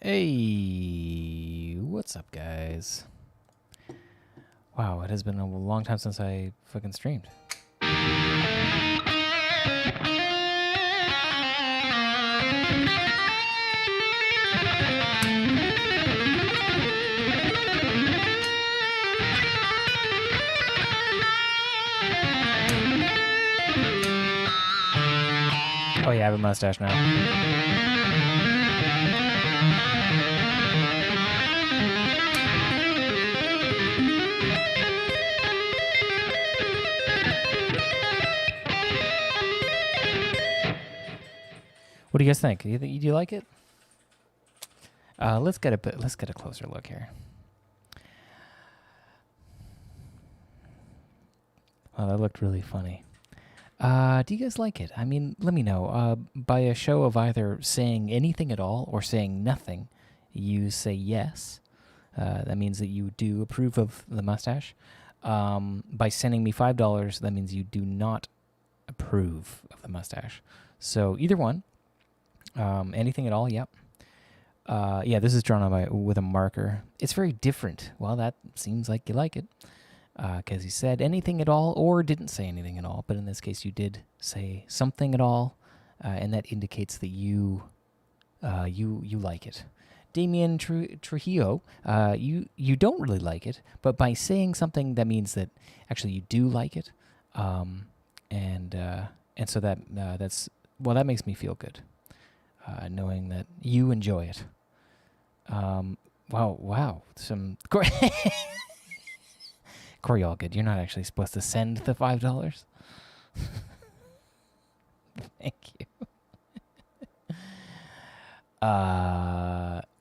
Hey, what's up, guys? Wow, it has been a long time since I fucking streamed. Oh yeah, I have a mustache now. What do you guys think? Do you like it? Let's get a closer look here. Wow, that looked really funny. Do you guys like it? I mean, let me know. By a show of either saying anything at all or saying nothing, you say yes. That means that you do approve of the mustache. By sending me $5, that means you do not approve of the mustache. So either one. Anything at all? Yep. Yeah, this is drawn on with a marker. It's very different. Well, that seems like you like it. Because you said anything at all or didn't say anything at all. But in this case, you did say something at all. And that indicates that you like it. Damien Trujillo, you don't really like it. But by saying something, that means that actually you do like it. And so that makes me feel good. Knowing that you enjoy it. Wow. Corey Allgood, you're not actually supposed to send the $5. Thank you.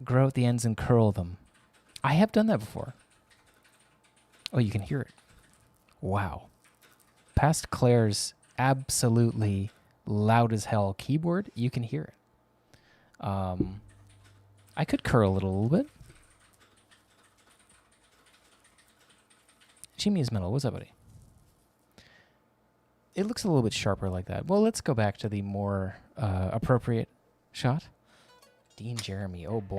Grow at the ends and curl them. I have done that before. Oh, you can hear it. Wow. Past Claire's absolutely loud as hell keyboard, you can hear it. I could curl it a little bit. Jimmy's Metal, what's up, buddy? It looks a little bit sharper like that. Well, let's go back to the more appropriate shot. Dean Jeremy, oh boy.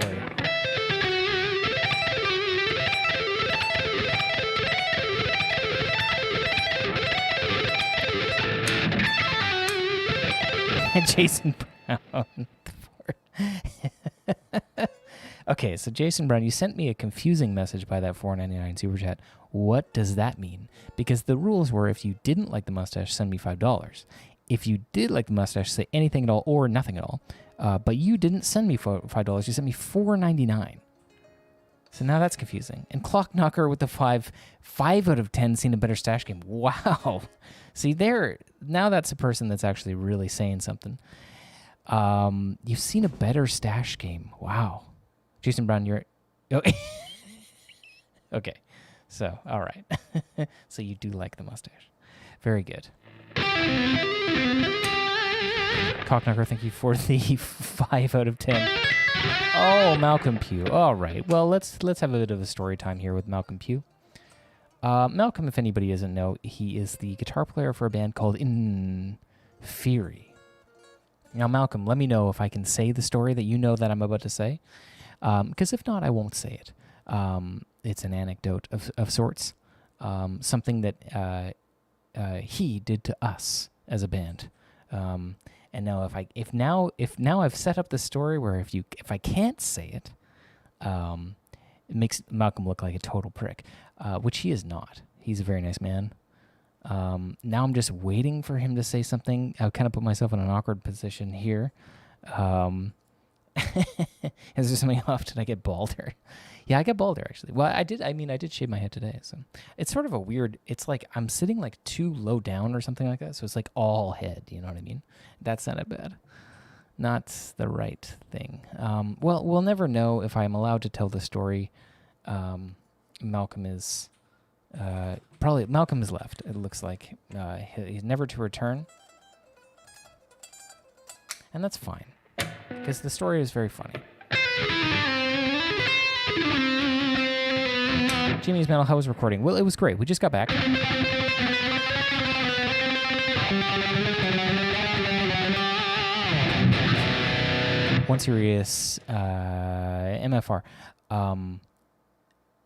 Jason Brown. Okay, so Jason Brown, you sent me a confusing message by that $4.99 super chat. What does that mean? Because the rules were if you didn't like the mustache, send me $5. If you did like the mustache, say anything at all or nothing at all. But you didn't send me $5. You sent me $4.99. So now that's confusing. And Clock Knocker with the 5 out of 10 seen a better stash game. Wow. See, now that's a person that's actually really saying something. You've seen a better stash game. Wow. Jason Brown, you're... Okay. So, all right. So you do like the mustache. Very good. Cockknocker, thank you for the 5 out of 10. Oh, Malcolm Pugh. All right. Well, let's have a bit of a story time here with Malcolm Pugh. Malcolm, if anybody doesn't know, he is the guitar player for a band called Inferi. Now, Malcolm, let me know if I can say the story that you know that I'm about to say. Because if not, I won't say it. It's an anecdote of sorts. Something that he did to us as a band. And now if now I've set up the story where if I can't say it, it makes Malcolm look like a total prick, which he is not. He's a very nice man. Now I'm just waiting for him to say something. I'll kind of put myself in an awkward position here. Is there something off? Did I get balder? Yeah, I got balder actually. Well, I did. I mean, I did shave my head today, so it's sort of a weird. It's like I'm sitting like too low down or something like that. So it's like all head. You know what I mean? That's not bad. Not the right thing. Well, we'll never know if I'm allowed to tell the story. Malcolm is Malcolm is left. It looks like he's never to return, and that's fine because the story is very funny. Jimmy's Metal, how was recording? Well, it was great. We just got back. One Serious MFR.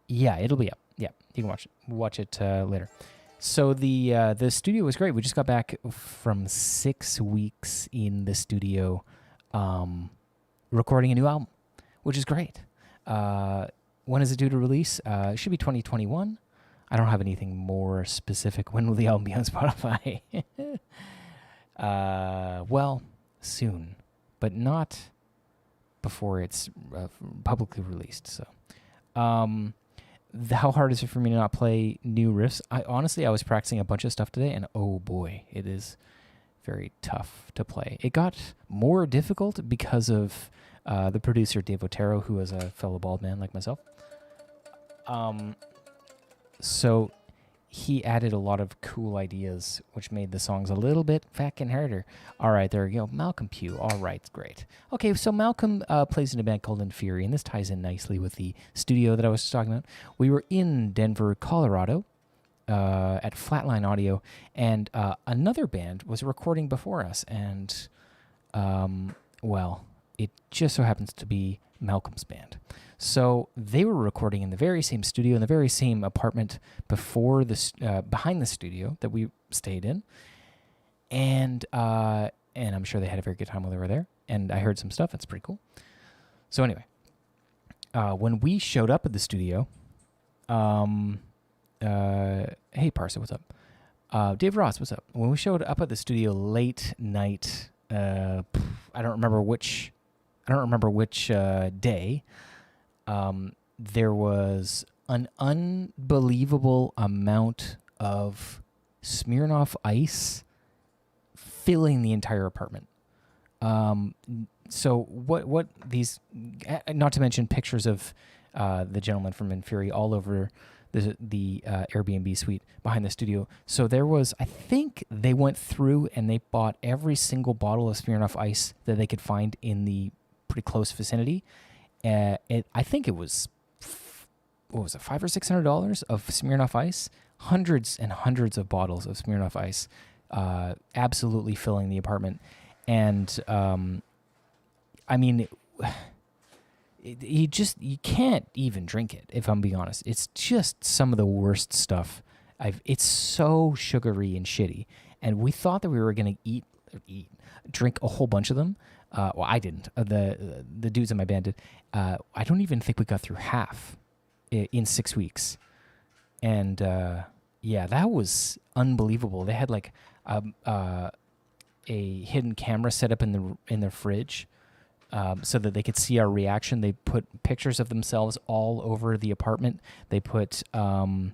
Yeah, it'll be up. Yeah, you can watch it later. So the studio was great. We just got back from 6 weeks in the studio recording a new album, which is great. When is it due to release? It should be 2021. I don't have anything more specific. When will the album be on Spotify? Well, soon, but not before it's publicly released. So, how hard is it for me to not play new riffs? I was practicing a bunch of stuff today, and oh boy, it is very tough to play. It got more difficult because of the producer Dave Otero, who is a fellow bald man like myself. So he added a lot of cool ideas, which made the songs a little bit fucking harder. All right, there we go. Malcolm Pugh. All right, great. Okay, so Malcolm plays in a band called Inferi, and this ties in nicely with the studio that I was talking about. We were in Denver, Colorado, at Flatline Audio, and another band was recording before us, and, well, it just so happens to be Malcolm's band. So they were recording in the very same studio, in the very same apartment behind the studio that we stayed in. And I'm sure they had a very good time while they were there. And I heard some stuff. It's pretty cool. So anyway, when we showed up at the studio, hey, Parsa, what's up? Dave Ross, what's up? When we showed up at the studio late night, I don't remember which day, there was an unbelievable amount of Smirnoff Ice filling the entire apartment. So what these, not to mention pictures of the gentleman from Inferi all over the Airbnb suite behind the studio. So there was, I think they went through and they bought every single bottle of Smirnoff Ice that they could find in the pretty close vicinity. I think it was, what was it, $500 or $600 of Smirnoff Ice, hundreds and hundreds of bottles of Smirnoff Ice, absolutely filling the apartment. And I mean, you can't even drink it, if I'm being honest. It's just some of the worst stuff. It's so sugary and shitty. And we thought that we were going to drink a whole bunch of them. Well, I didn't. The dudes in my band did. I don't even think we got through half in 6 weeks. And yeah, that was unbelievable. They had like a hidden camera set up in the fridge so that they could see our reaction. They put pictures of themselves all over the apartment. They put our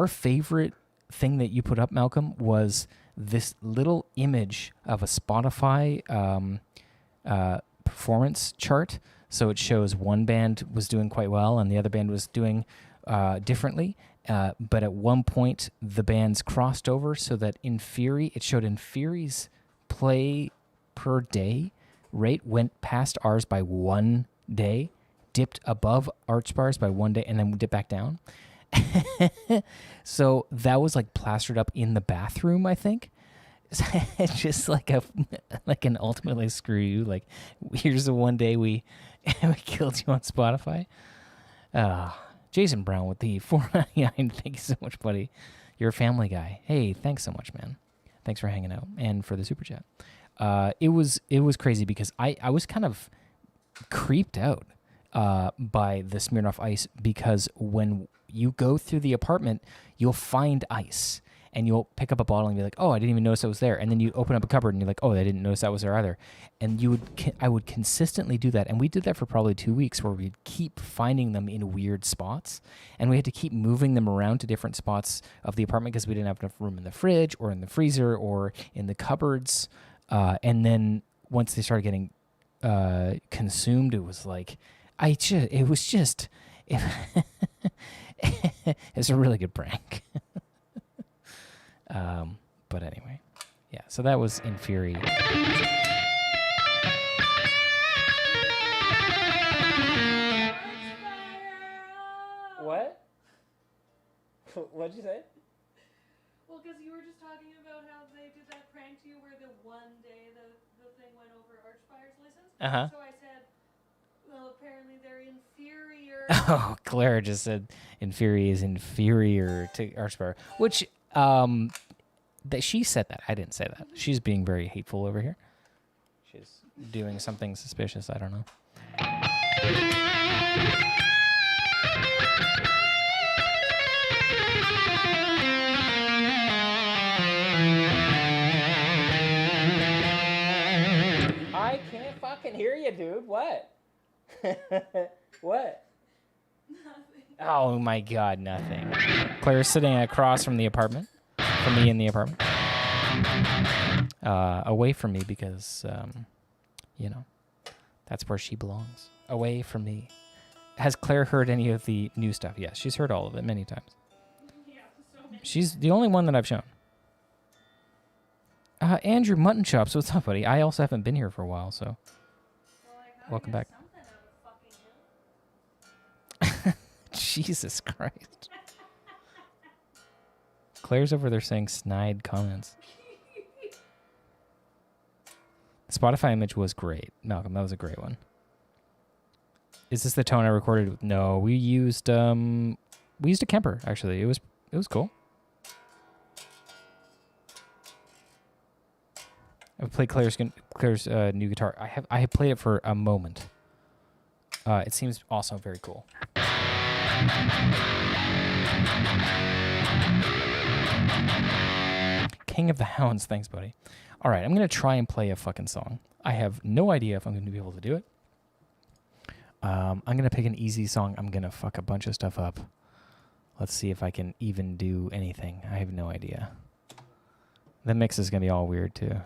favorite thing that you put up, Malcolm, was this little image of a Spotify performance chart. So it shows one band was doing quite well and the other band was doing differently. But at one point, the bands crossed over so that it showed Inferi's play per day rate went past ours by 1 day, dipped above Arch Bars by 1 day, and then dipped back down. So that was like plastered up in the bathroom, I think. It's just like an ultimately screw you. Like, here's the 1 day we killed you on Spotify. Jason Brown with the $4.99. Thank you so much, buddy. You're a family guy. Hey, thanks so much, man. Thanks for hanging out and for the super chat. It was crazy because I was kind of creeped out by the Smirnoff Ice, because when you go through the apartment, you'll find ice. and you'll pick up a bottle and be like, oh, I didn't even notice it was there. And then you open up a cupboard and you're like, oh, I didn't notice that was there either. And I would consistently do that. And we did that for probably 2 weeks where we'd keep finding them in weird spots. And we had to keep moving them around to different spots of the apartment because we didn't have enough room in the fridge or in the freezer or in the cupboards. And then once they started getting consumed, it was like, it's a really good prank. But anyway, yeah, so that was infuriating. What? What'd you say? Well, because you were just talking about how they did that prank to you where the one day the thing went over Archfire's license. Uh-huh. So I said, well, apparently they're inferior. Oh, Claire just said inferior is inferior to Archfire, which, that she said that. I didn't say that. She's being very hateful over here. She's doing something suspicious. I don't know. I can't fucking hear you, dude. What? What? Nothing. Oh my God, nothing. Claire's sitting across from the apartment. From me in the apartment. Away from me because, that's where she belongs. Away from me. Has Claire heard any of the new stuff? Yes, she's heard all of it many times. Yeah, so many. She's the only one that I've shown. Andrew Mutton Chops, what's up, buddy? I also haven't been here for a while, so welcome back. Jesus Christ. Claire's over there saying snide comments. The Spotify image was great. Malcolm, that was a great one. Is this the tone I recorded with? No, we used a Kemper, actually. It was cool. I've played Claire's new guitar. I have played it for a moment. It seems also very cool. King of the Hounds, thanks, buddy. All right, I'm going to try and play a fucking song. I have no idea if I'm going to be able to do it. I'm going to pick an easy song. I'm going to fuck a bunch of stuff up. Let's see if I can even do anything. I have no idea. The mix is going to be all weird, too.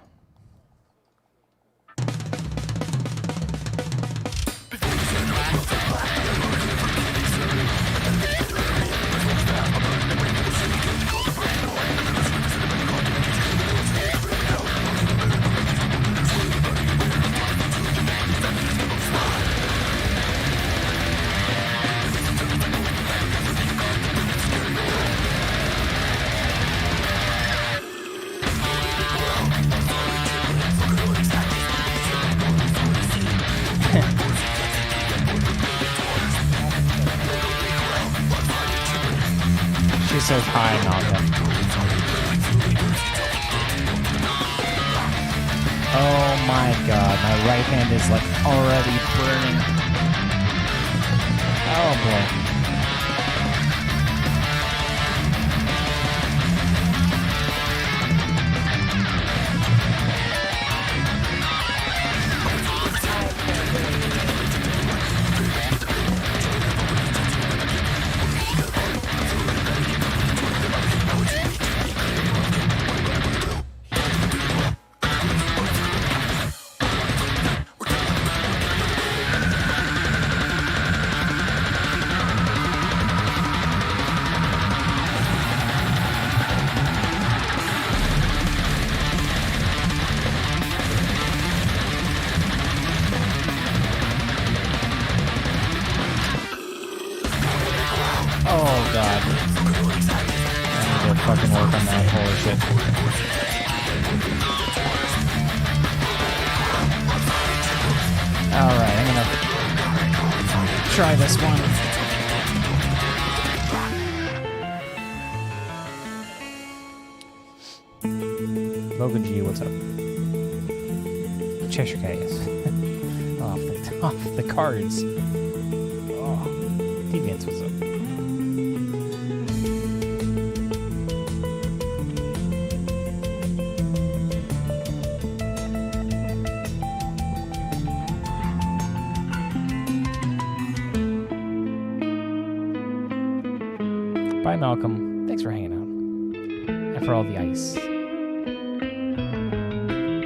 She says hi, Malcolm. Oh my God, my right hand is like already burning. Oh boy. Oh God. I need to fucking work on that. Holy shit. Alright, I'm gonna try this one. Logan G, what's up? Cheshire Case. off the cards. Oh, Deviants, what's up? Bye, Malcolm. Thanks for hanging out. And for all the ice.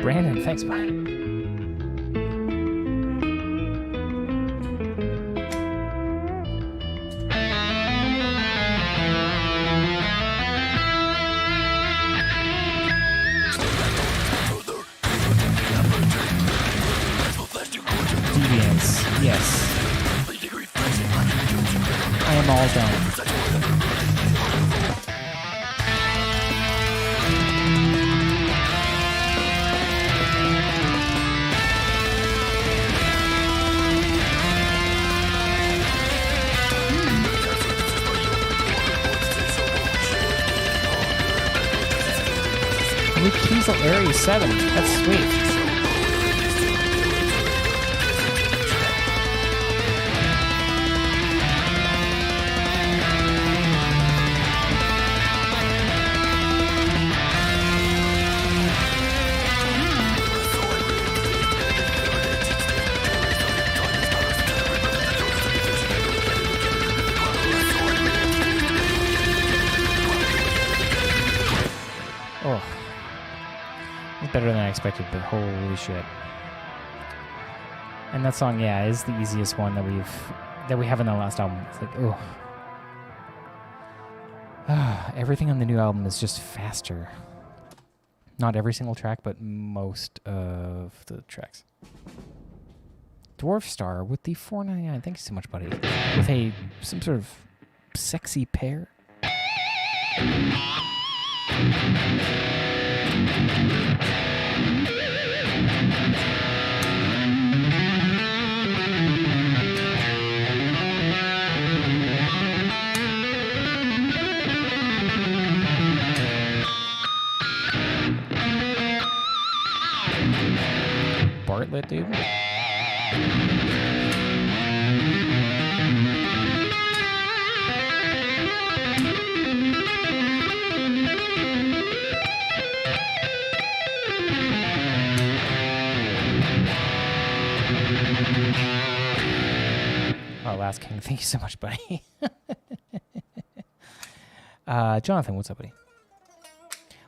Brandon, thanks, bye. Deviants, yes. I am all done. New Kiesel Aries 7. That's sweet. Oh. Better than I expected, but holy shit. And that song, yeah, is the easiest one that we have in the last album. It's like, oh. Everything on the new album is just faster. Not every single track, but most of the tracks. Dwarf Star with the $4.99. Thank you so much, buddy. With some sort of sexy pair. Bartlett, dude. Oh, Last King, thank you so much, buddy. Jonathan, what's up, buddy?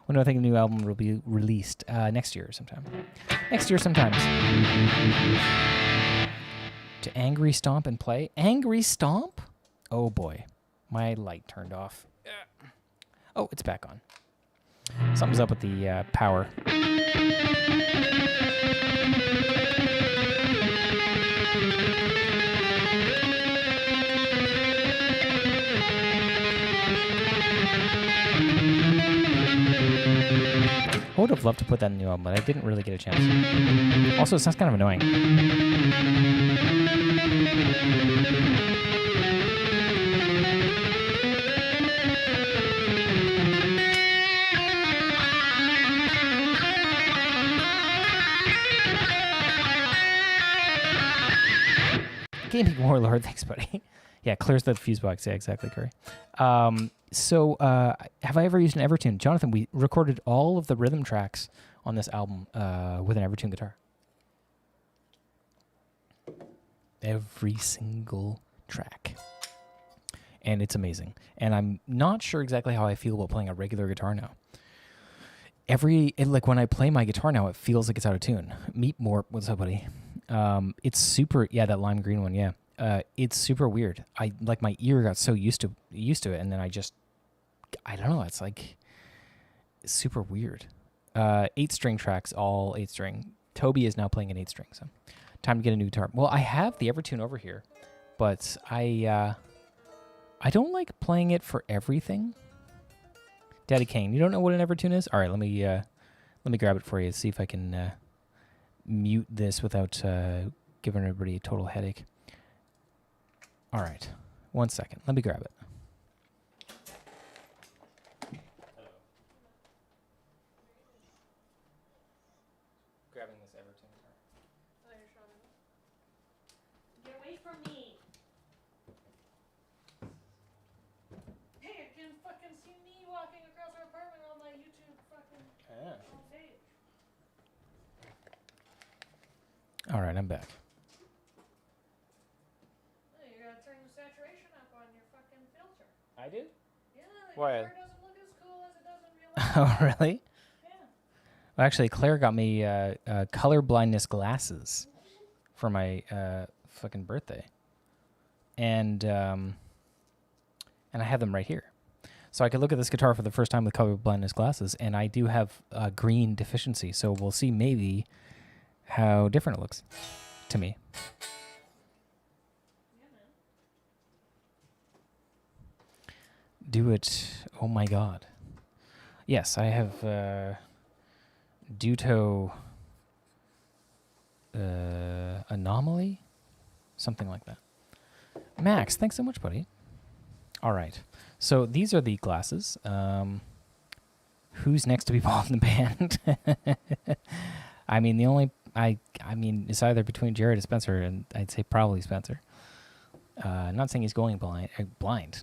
When do I think a new album will be released? Next year sometime. Next year sometimes. To Angry Stomp and play. Angry Stomp? Oh boy. My light turned off. Oh, it's back on. Something's up with the power. I would have loved to put that in the new album, but I didn't really get a chance. Also, it sounds kind of annoying. Gaming Warlord, thanks, buddy. Yeah, clears the fuse box. Yeah, exactly, Curry. So, have I ever used an Evertune? Jonathan, we recorded all of the rhythm tracks on this album with an Evertune guitar. Every single track. And it's amazing. And I'm not sure exactly how I feel about playing a regular guitar now. Like when I play my guitar now, it feels like it's out of tune. Meet More, what's up, buddy? It's super, yeah, that lime green one, yeah. It's super weird. Like my ear got so used to it, and then I don't know. It's like super weird. 8-string tracks, all 8-string. Toby is now playing an 8-string, so time to get a new guitar. Well, I have the Evertune over here, but I don't like playing it for everything. Daddy Kane, you don't know what an Evertune is? All right, let me grab it for you. See if I can mute this without giving everybody a total headache. All right, 1 second. Let me grab it. Grabbing this Evertune. Oh, you're showing me. Get away from me! Hey, you can fucking see me walking across our apartment on my YouTube fucking page. All right, I'm back. Oh, you gotta turn the saturation up on your fucking filter. I do? Yeah. Why? Guitar doesn't look as cool as it does in real life. Oh, really? Yeah. Well, actually, Claire got me color blindness glasses for my fucking birthday, and I have them right here, so I could look at this guitar for the first time with color blindness glasses, and I do have a green deficiency, so we'll see maybe how different it looks to me. Yeah, man. Do it. Oh my god. Yes, I have Duto anomaly? Something like that. Max, thanks so much, buddy. All right. So these are the glasses. Who's next to be bald in the band? I mean, I mean, it's either between Jared and Spencer, and I'd say probably Spencer. Not saying he's going blind.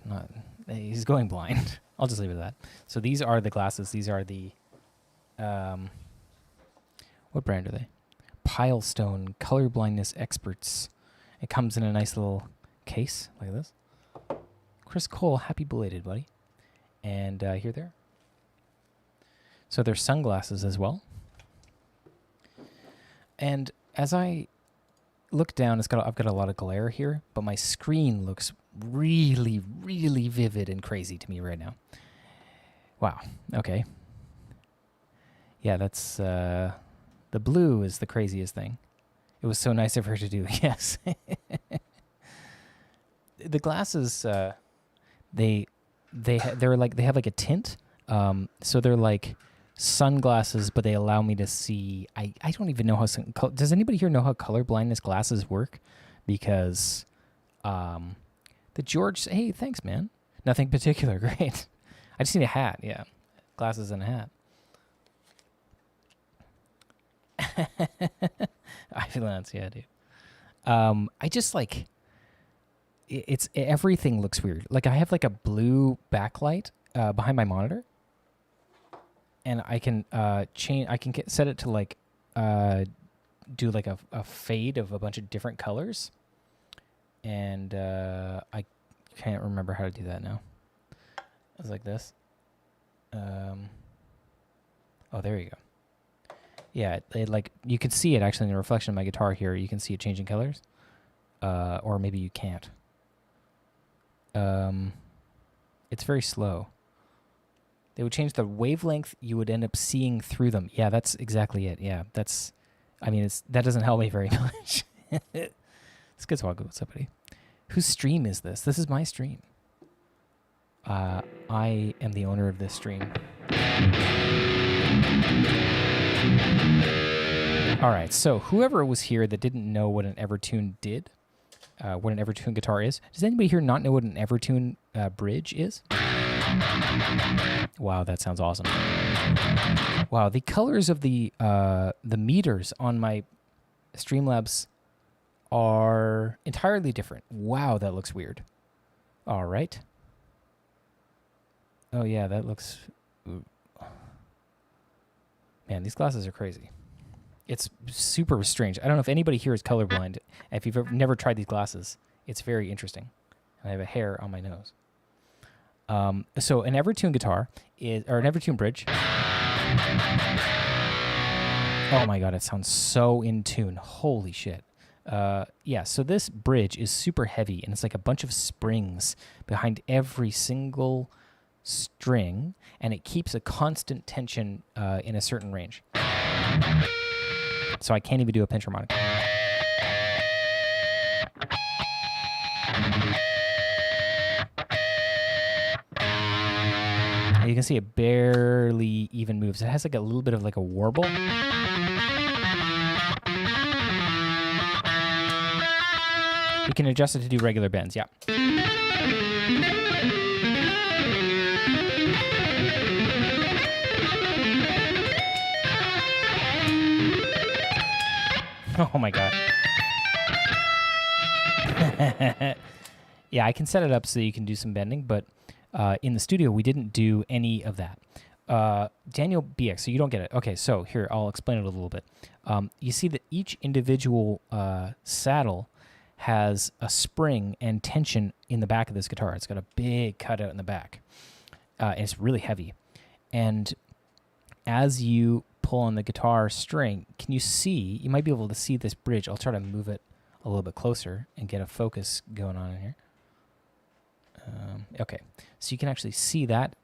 Not he's going blind. I'll just leave it at that. So these are the glasses. These are the what brand are they? Pilestone Color Blindness Experts. It comes in a nice little case like this. Chris Cole, happy belated, buddy. And here they are. So they're sunglasses as well. And as I look down, I've got a lot of glare here, but my screen looks really, really vivid and crazy to me right now. Wow. Okay. Yeah, that's the blue is the craziest thing. It was so nice of her to do. Yes. The glasses, they have like a tint. So they're like sunglasses, but they allow me to see. I don't even know how. Does anybody here know how color blindness glasses work? Because the George. Hey, thanks, man. Nothing particular. Great. I just need a hat. Yeah, glasses and a hat. I feel that. Yeah, dude. I just like. It's everything looks weird. Like I have like a blue backlight behind my monitor. And I can change. I can set it to like do like a fade of a bunch of different colors, and I can't remember how to do that now. It's like this. Oh, there you go. Yeah, it like you can see it actually in the reflection of my guitar here. You can see it changing colors, or maybe you can't. It's very slow. They would change the wavelength. You would end up seeing through them. Yeah, that's exactly it. Yeah, that's. I mean, that doesn't help me very much. It's good talk with somebody. Whose stream is this? This is my stream. I am the owner of this stream. All right. So whoever was here that didn't know what an Evertune did, what an Evertune guitar is. Does anybody here not know what an Evertune bridge is? Wow, that sounds awesome. Wow, the colors of the meters on my Streamlabs are entirely different. Wow, that looks weird. All right. Oh yeah, that looks. Ooh. Man, these glasses are crazy. It's super strange. I don't know if anybody here is colorblind. If you've never tried these glasses, it's very interesting. I have a hair on my nose. So an Evertune guitar or an Evertune bridge. Oh my god, it sounds so in tune. Holy shit. Yeah, so this bridge is super heavy, and it's like a bunch of springs behind every single string, and it keeps a constant tension in a certain range. So I can't even do a pinch harmonic. You can see it barely even moves. It has like a little bit of like a warble. You can adjust it to do regular bends, yeah. Oh my god. Yeah, I can set it up so you can do some bending, but in the studio, we didn't do any of that. Daniel BX, so you don't get it. Okay, so here, I'll explain it a little bit. You see that each individual saddle has a spring and tension in the back of this guitar. It's got a big cutout in the back. and it's really heavy. And as you pull on the guitar string, can you see? You might be able to see this bridge. I'll try to move it a little bit closer and get a focus going on in here. Okay, so you can actually see that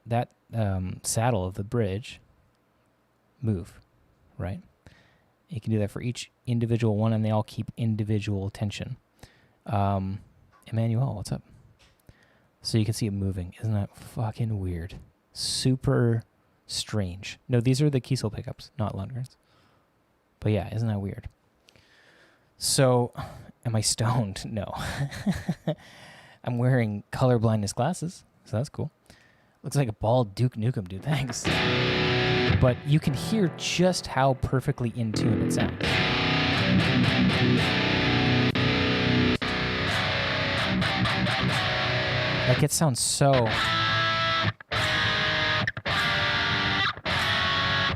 saddle of the bridge move, right? You can do that for each individual one, and they all keep individual tension. Emmanuel, what's up? So you can see it moving. Isn't that fucking weird? Super strange. No, these are the Kiesel pickups, not Lundgren's. But yeah, isn't that weird? So, am I stoned? No. I'm wearing color blindness glasses, so that's cool. Looks like a bald Duke Nukem, dude. Thanks. But you can hear just how perfectly in tune it sounds. Like, it sounds so...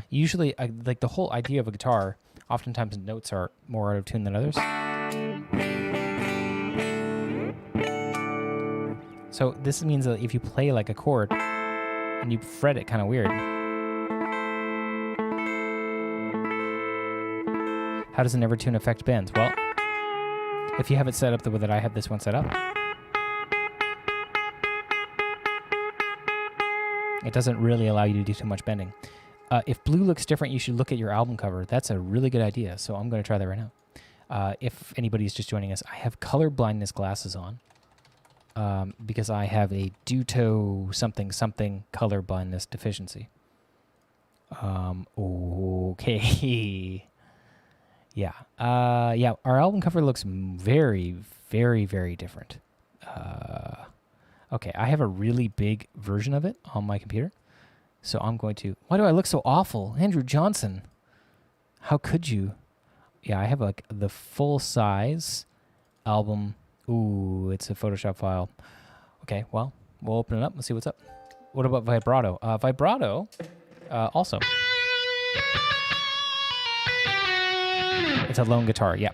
Usually, like, the whole idea of a guitar, oftentimes notes are more out of tune than others. So this means that if you play like a chord and you fret it kind of weird. How does an Evertune affect bends? Well, if you have it set up the way that I have this one set up, it doesn't really allow you to do too much bending. If blue looks different, you should look at your album cover. That's a really good idea, so I'm going to try that right now. If anybody's just joining us, I have color blindness glasses on. Because I have a Duto something color blindness deficiency. Okay. Yeah. Yeah, our album cover looks very, very, very different. Okay, I have a really big version of it on my computer. So I'm going to... Why do I look so awful? Andrew Johnson. How could you? Yeah, I have the full-size album... Ooh, it's a Photoshop file. Okay, well, we'll open it up and see what's up. What about vibrato? Vibrato, also. It's a lone guitar, yeah.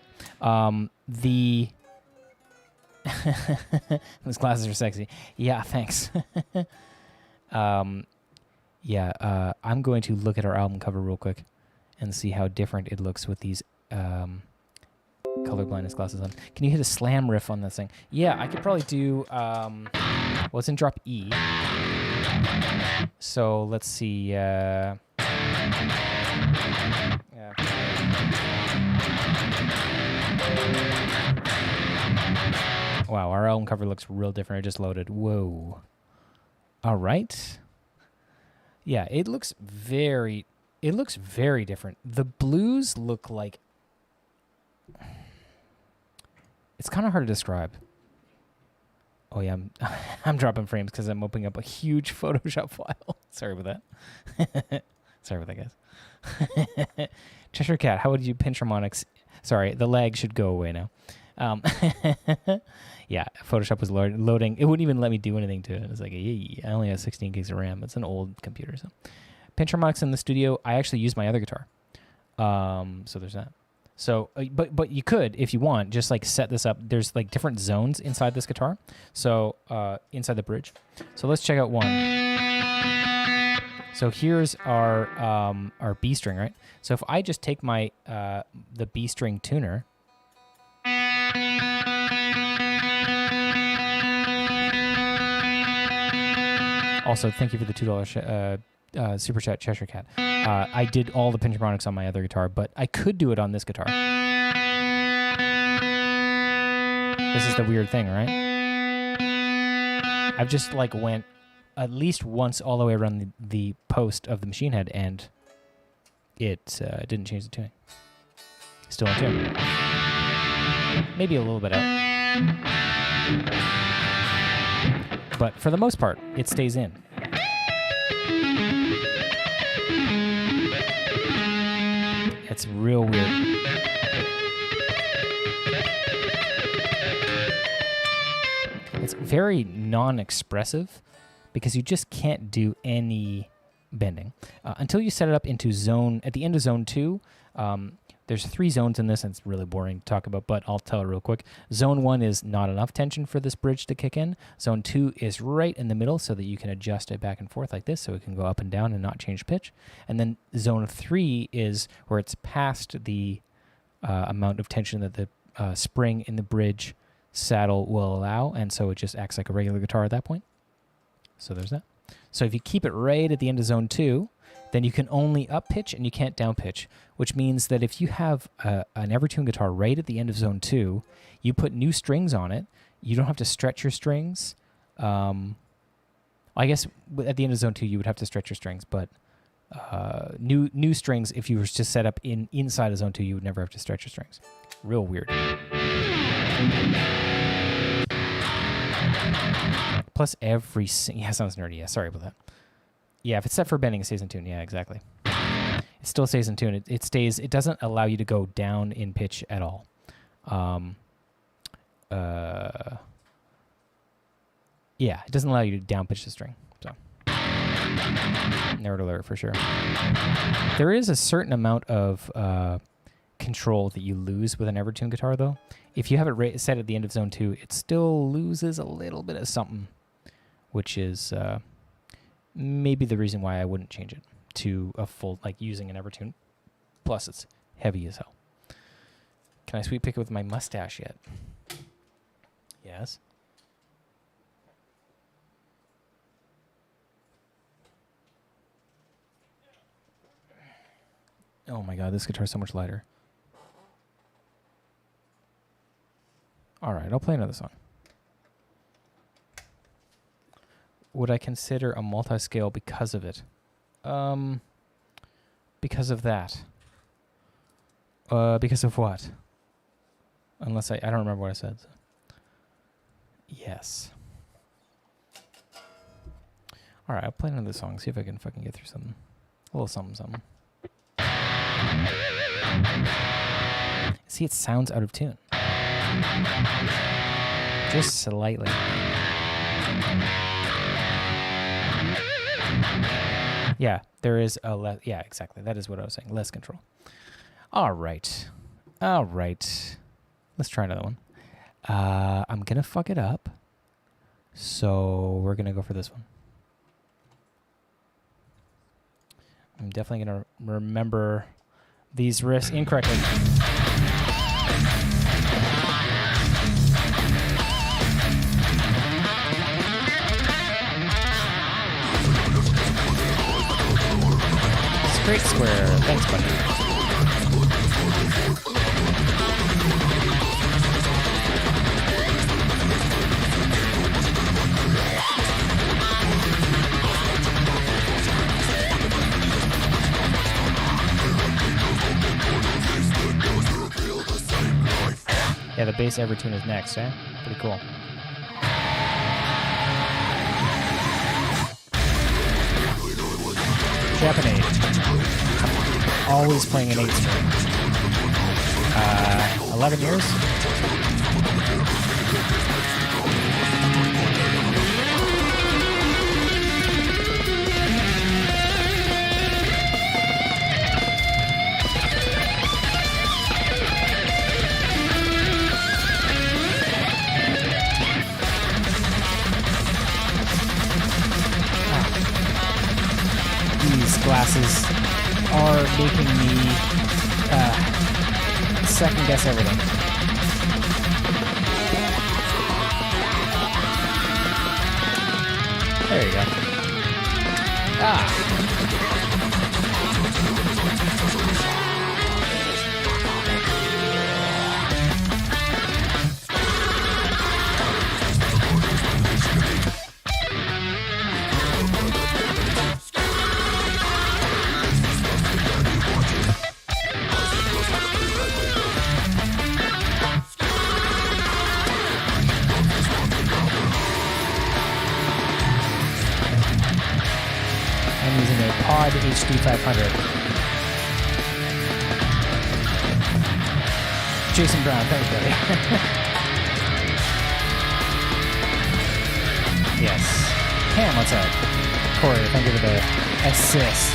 Those glasses are sexy. Yeah, thanks. Yeah, I'm going to look at our album cover real quick and see how different it looks with these... color blindness glasses on. Can you hit a slam riff on this thing? Yeah, I could probably do... well, it's in drop E. So let's see... yeah. Wow, our album cover looks real different. I just loaded. Whoa. All right. Yeah, it looks very different. The blues look like... It's kind of hard to describe. Oh yeah, I'm dropping frames because I'm opening up a huge Photoshop file. Sorry about that. Sorry about that, guys. Cheshire Cat, how would you pinch harmonics? Sorry, the lag should go away now. Yeah, Photoshop was loading. It wouldn't even let me do anything to it. It's like, I only have 16 gigs of RAM. It's an old computer. So, pinch harmonics in the studio. I actually use my other guitar. So there's that. So, but you could, if you want, just like set this up. There's like different zones inside this guitar. So, inside the bridge. So let's check out one. So here's our B string, right? So if I just take my the B string tuner. Also, thank you for the $2 super chat, Cheshire Cat. I did all the pinch harmonics on my other guitar, but I could do it on this guitar. This is the weird thing, right? I've just like went at least once all the way around the post of the machine head, and it didn't change the tuning. Still in tune. Maybe a little bit out. But for the most part, it stays in. It's real weird. It's very non-expressive because you just can't do any bending. Until you set it up into zone, at the end of zone 2, there's 3 zones in this, and it's really boring to talk about, but I'll tell it real quick. Zone 1 is not enough tension for this bridge to kick in. Zone 2 is right in the middle so that you can adjust it back and forth like this so it can go up and down and not change pitch. And then Zone 3 is where it's past the amount of tension that the spring in the bridge saddle will allow, and so it just acts like a regular guitar at that point. So there's that. So if you keep it right at the end of Zone 2, then you can only up pitch and you can't down pitch, which means that if you have an Evertune guitar right at the end of Zone 2, you put new strings on it, you don't have to stretch your strings. I guess at the end of Zone 2 you would have to stretch your strings, but new strings, if you were to set up inside of Zone 2, you would never have to stretch your strings. Real weird. Plus every... Yeah, sounds nerdy. Yeah, sorry about that. Yeah, if it's set for bending, it stays in tune. Yeah, exactly. It still stays in tune. It stays... It doesn't allow you to go down in pitch at all. Yeah, it doesn't allow you to down pitch the string. So, nerd alert for sure. There is a certain amount of control that you lose with an Evertune guitar, though. If you have it set at the end of Zone 2, it still loses a little bit of something, which is maybe the reason why I wouldn't change it to a full, like using an Evertune. Plus, it's heavy as hell. Can I sweet pick it with my mustache yet? Yes. Oh my god, this guitar is so much lighter. Alright, I'll play another song. Would I consider a multi-scale because of it? Because of that. Because of what? Unless I don't remember what I said. So. Yes. Alright, I'll play another song, see if I can fucking get through something. A little something, something. See, it sounds out of tune. Just slightly. Yeah, there is a less... Yeah, exactly. That is what I was saying. Less control. All right. All right. Let's try another one. I'm going to fuck it up. So we're going to go for this one. I'm definitely going to remember these riffs incorrectly. Straight square. Thanks, buddy. Yeah, the bass Evertune is next, eh? Pretty cool. Japanese. Always playing an 8 string. 11 years? These glasses are making me second guess everything. There you go. I'm using a Pod HD 500. Jason Brown, thanks, buddy. Yes. Cam, what's up? Corey, thank you for the assist.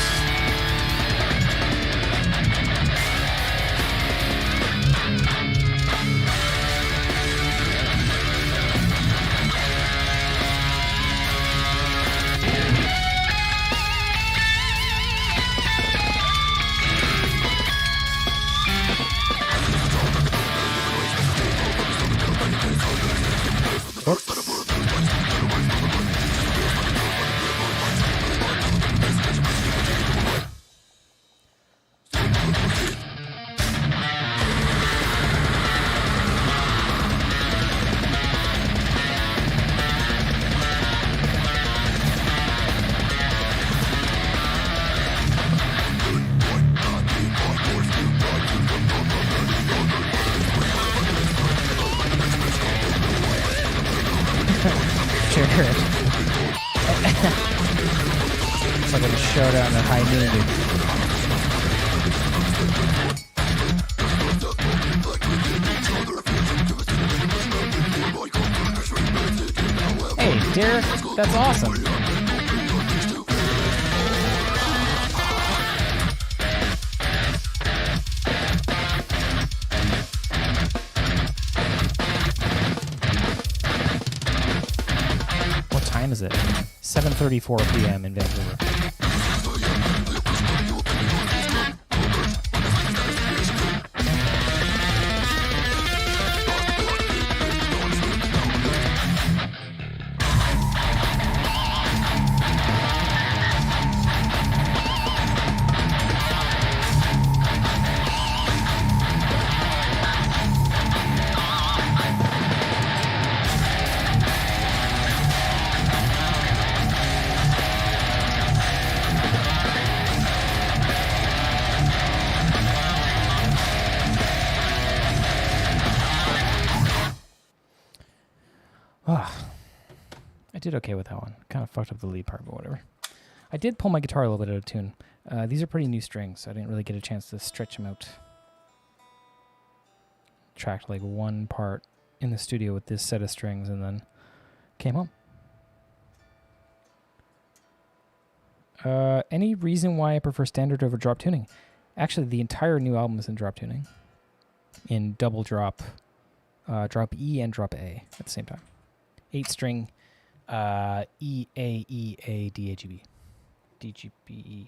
It's like a showdown at high noon, dude. Hey, Derek, that's awesome. What time is it? 7:34 p.m. in Vancouver. I did okay with that one. Kind of fucked up the lead part, but whatever. I did pull my guitar a little bit out of tune. These are pretty new strings, so I didn't really get a chance to stretch them out. Tracked like one part in the studio with this set of strings and then came home. Any reason why I prefer standard over drop tuning? Actually, the entire new album is in drop tuning. In double drop, drop E and drop A at the same time. 8-string E, A, E, A, D, A, G, B. D, G, B, E.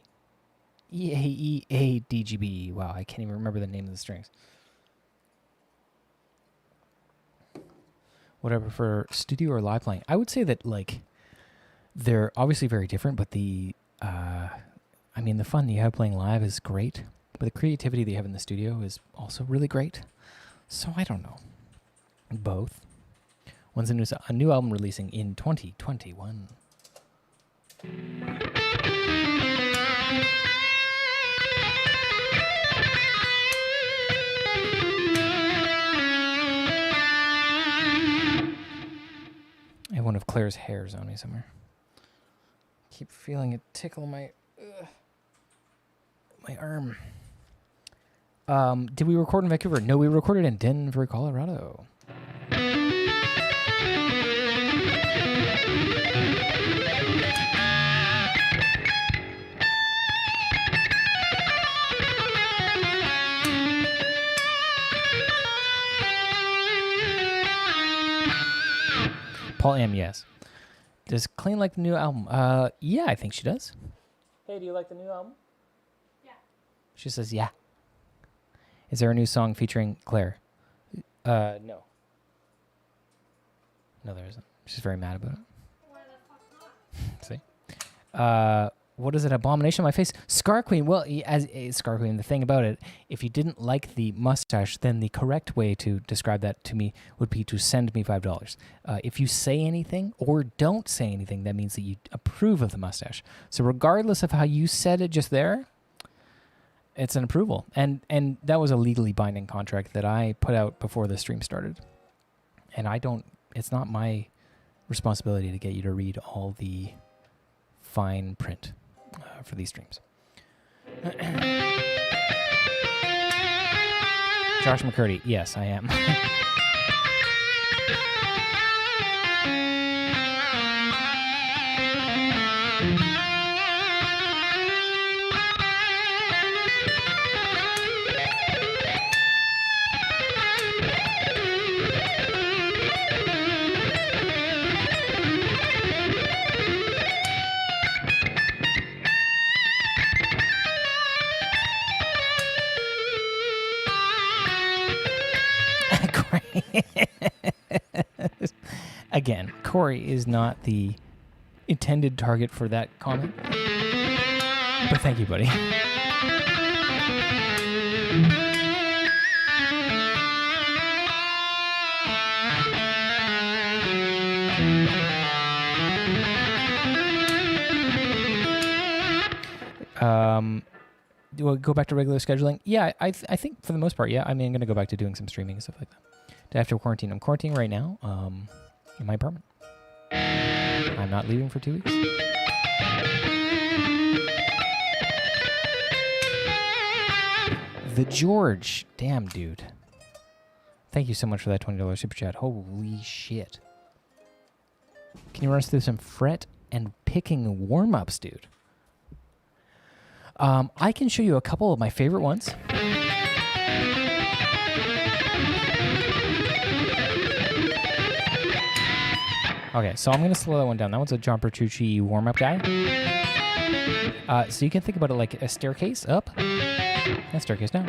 E, A, E, A, D, G, B, E. Wow, I can't even remember the name of the strings. Would I prefer studio or live playing? I would say that, like, they're obviously very different, but the fun you have playing live is great, but the creativity that you have in the studio is also really great. So I don't know. Both. When's a new album releasing in 2021? I have one of Claire's hairs on me somewhere. Keep feeling it tickle my arm. Did we record in Vancouver? No, we recorded in Denver, Colorado. Paul M, yes. Does Clean like the new album? Yeah, I think she does. Hey, do you like the new album? Yeah. She says, yeah. Is there a new song featuring Claire? No. No, there isn't. She's very mad about it. Why the fuck See? not? What is it? Abomination on my face? Scar Queen. Well, as Scar Queen, the thing about it, if you didn't like the mustache, then the correct way to describe that to me would be to send me $5. If you say anything or don't say anything, that means that you approve of the mustache. So regardless of how you said it just there, it's an approval. And that was a legally binding contract that I put out before the stream started. And it's not my responsibility to get you to read all the fine print for these streams. Josh McCurdy, yes, I am. Again, Corey is not the intended target for that comment. But thank you, buddy. Do I go back to regular scheduling? Yeah, I think for the most part, yeah. I mean, I'm going to go back to doing some streaming and stuff like that. Do I have to quarantine? I'm quarantining right now in my apartment. I'm not leaving for 2 weeks. The George. Damn, dude. Thank you so much for that $20 super chat. Holy shit. Can you run us through some fret and picking warm-ups, dude? I can show you a couple of my favorite ones. Okay, so I'm going to slow that one down. That one's a John Petrucci warm-up guy. So you can think about it like a staircase up and a staircase down.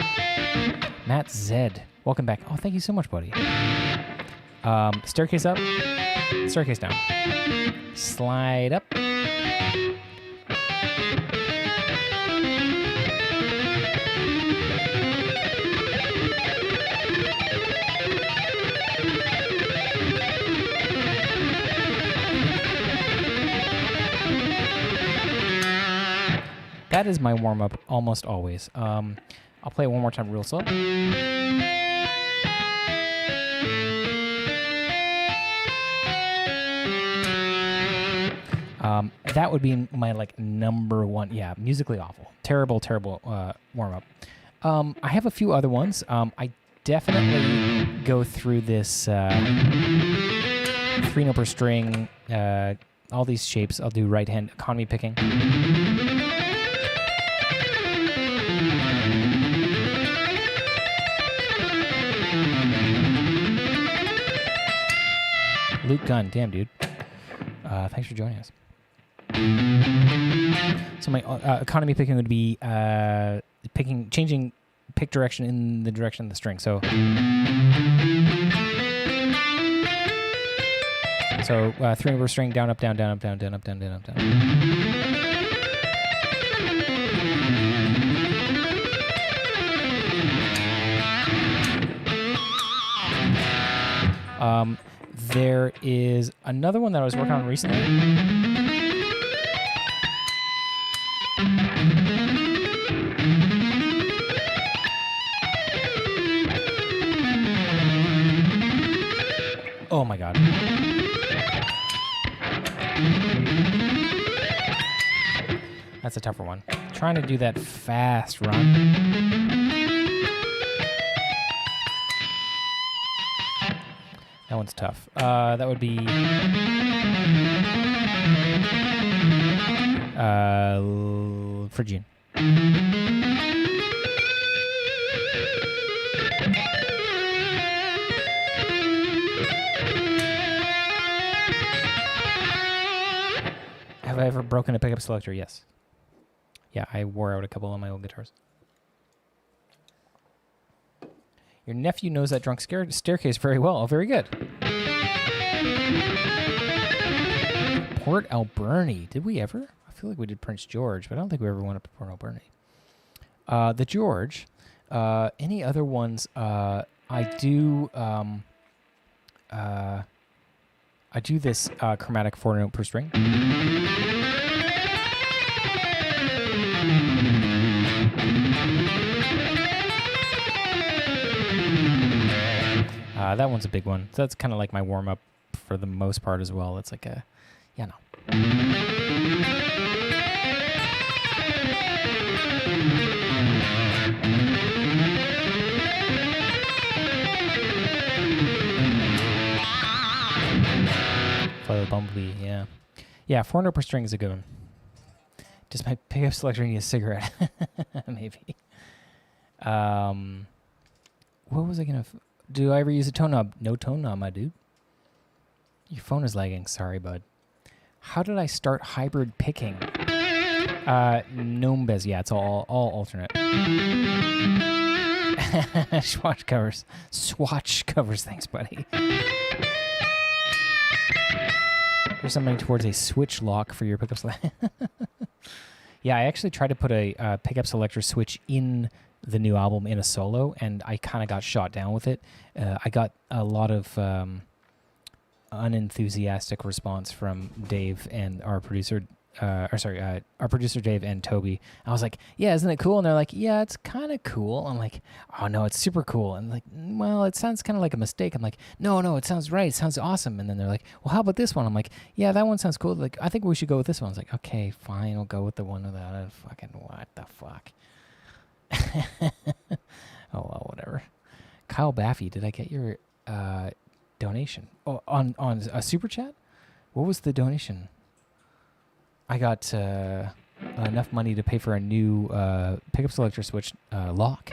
Matt Zed, welcome back. Oh, thank you so much, buddy. Staircase up, staircase down. Slide up. That is my warm-up almost always. I'll play it one more time real slow. That would be my like number one. Yeah, musically awful. Terrible warm-up. I have a few other ones. I definitely go through this 3-note per string, all these shapes. I'll do right-hand economy picking. Luke Gunn, damn dude. Thanks for joining us. So my economy picking would be changing pick direction in the direction of the string. So 3-note string, down, up, down, down, up, down, down, up, down, down, up, down. There is another one that I was working on recently. Oh my god. That's a tougher one. Trying to do that fast run. That one's tough. That would be Phrygian. Have I ever broken a pickup selector? Yes. Yeah, I wore out a couple of my old guitars. Your nephew knows that drunk staircase very well. Oh, very good. Port Alberni. Did we ever? I feel like we did Prince George, but I don't think we ever went up to Port Alberni. The George. Any other ones? I do this chromatic 4-note per string. That one's a big one. So that's kind of like my warm-up for the most part as well. It's like a, yeah, no. Fly the Bumblebee, yeah. Yeah, 4-note per string is a good one. Does my pickup selector need a cigarette? Maybe. What was I going to... Do I ever use a tone knob? No tone knob, my dude. Your phone is lagging. Sorry, bud. How did I start hybrid picking? Nombez. Yeah, it's all alternate. Swatch covers. Swatch covers. Thanks, buddy. Here's some money towards a switch lock for your pickup selector. Yeah, I actually tried to put a pickup selector switch in the new album in a solo, and I kind of got shot down with it. I got a lot of unenthusiastic response from Dave and our producer. Our producer Dave and Toby. I was like, "Yeah, isn't it cool?" And they're like, "Yeah, it's kind of cool." I'm like, "Oh no, it's super cool." And like, "Well, it sounds kind of like a mistake." I'm like, "No, it sounds right. It sounds awesome." And then they're like, "Well, how about this one?" I'm like, "Yeah, that one sounds cool. Like, I think we should go with this one." I was like, "Okay, fine, I'll go with the one without it." Fucking what the fuck? Oh well, whatever. Kyle Baffy, did I get your donation? Oh, on a super chat? What was the donation? I got enough money to pay for a new pickup selector switch lock.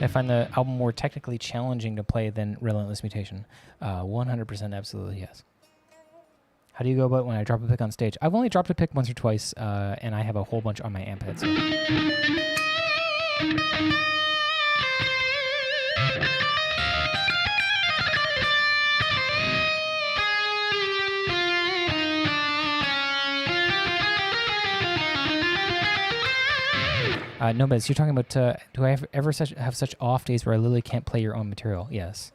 I find the album more technically challenging to play than Relentless Mutation. 100% absolutely yes. How do you go about when I drop a pick on stage? I've only dropped a pick once or twice, and I have a whole bunch on my amp head. So. No, but you're talking about, do I ever have such off days where I literally can't play your own material? Yes.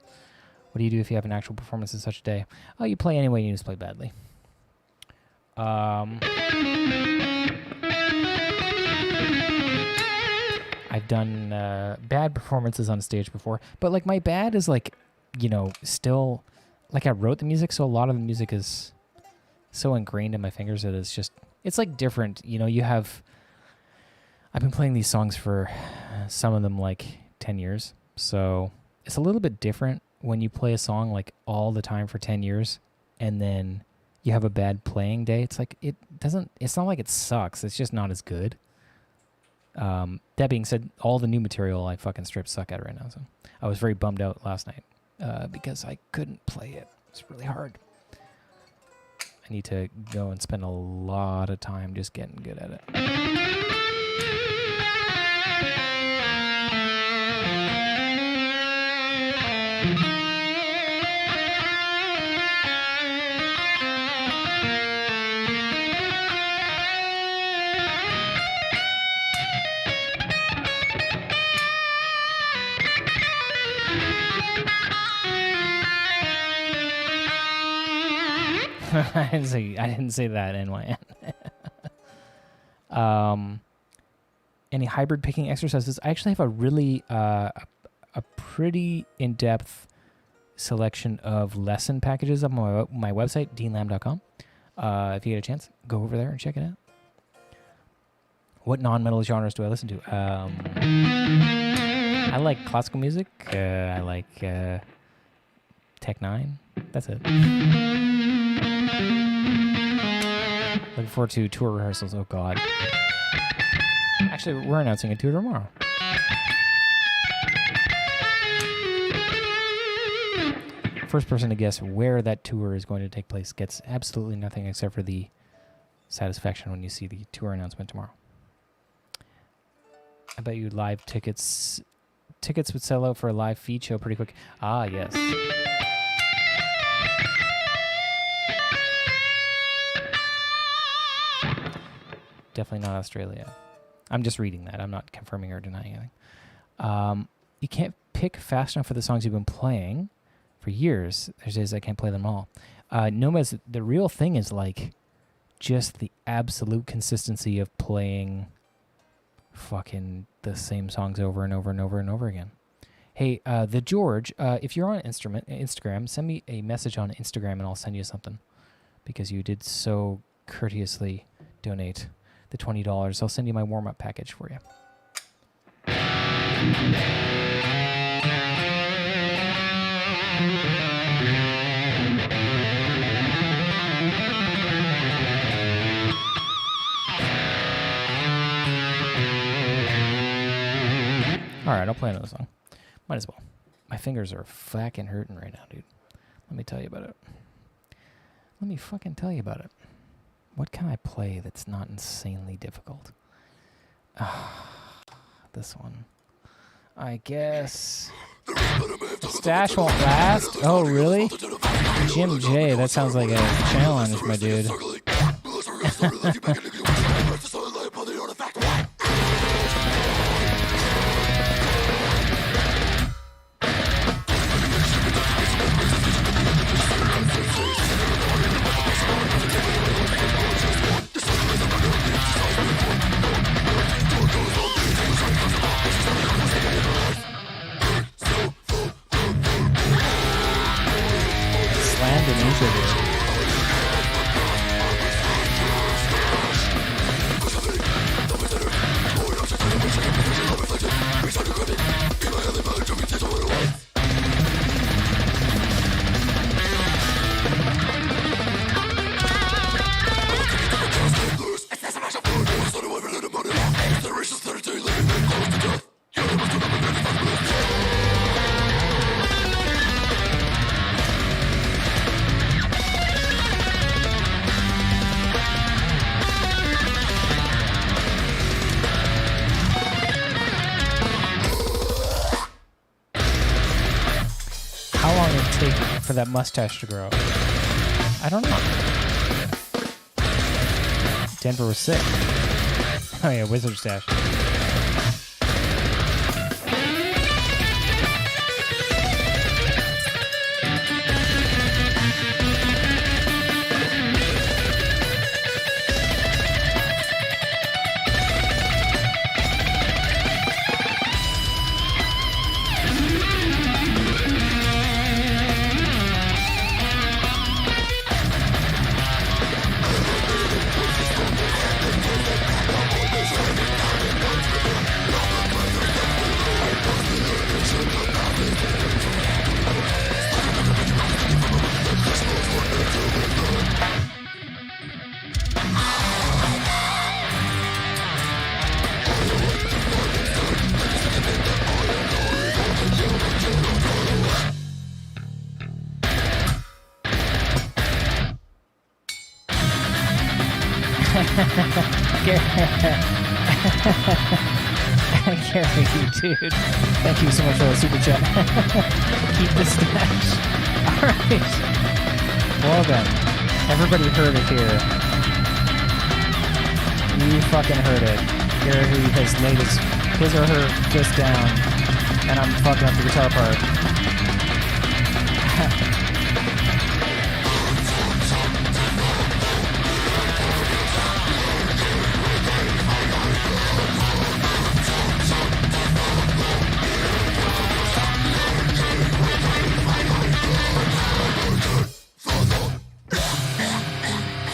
What do you do if you have an actual performance in such a day? Oh, you play anyway, you just play badly. I've done bad performances on stage before, but like my bad is like, still, like I wrote the music, so a lot of the music is so ingrained in my fingers that it's like different. I've been playing these songs for some of them like 10 years. So it's a little bit different when you play a song like all the time for 10 years and then you have a bad playing day. It's like, it's not like it sucks. It's just not as good. That being said, all the new material I fucking strip suck at right now. So I was very bummed out last night because I couldn't play it. It's really hard. I need to go and spend a lot of time just getting good at it. I didn't say that, NYN. Any hybrid picking exercises? I actually have a really a pretty in-depth selection of lesson packages on my website, deanlam.com. If you get a chance, go over there and check it out. What non-metal genres do I listen to? I like classical music. I like Tech 9. That's it. Looking forward to tour rehearsals. Oh, God. Actually, we're announcing a tour tomorrow. First person to guess where that tour is going to take place gets absolutely nothing except for the satisfaction when you see the tour announcement tomorrow. I bet you live tickets would sell out for a live feed show pretty quick. Ah, yes. Definitely not Australia. I'm just reading that. I'm not confirming or denying anything. You can't pick fast enough for the songs you've been playing for years. There's days I can't play them all. Nomads, the real thing is like just the absolute consistency of playing fucking the same songs over and over and over and over again. Hey, the George, if you're on Instagram, send me a message on Instagram and I'll send you something because you did so courteously donate the $20. I'll send you my warm-up package for you. Alright, I'll play another song. Might as well. My fingers are fucking hurting right now, dude. Let me tell you about it. Let me fucking tell you about it. What can I play that's not insanely difficult? This one. I guess... Stash won't last? Oh, really? Jim J, that sounds like a challenge, my dude. Slammed an interview. How long would it take for that mustache to grow? I don't know. Denver was sick. Oh yeah, wizard stash. Gary, dude. Thank you so much for the super chat. Keep the stash. Alright. Well then. Everybody heard it here. You fucking heard it. Gary has laid his or her fist down, and I'm fucking up the guitar part.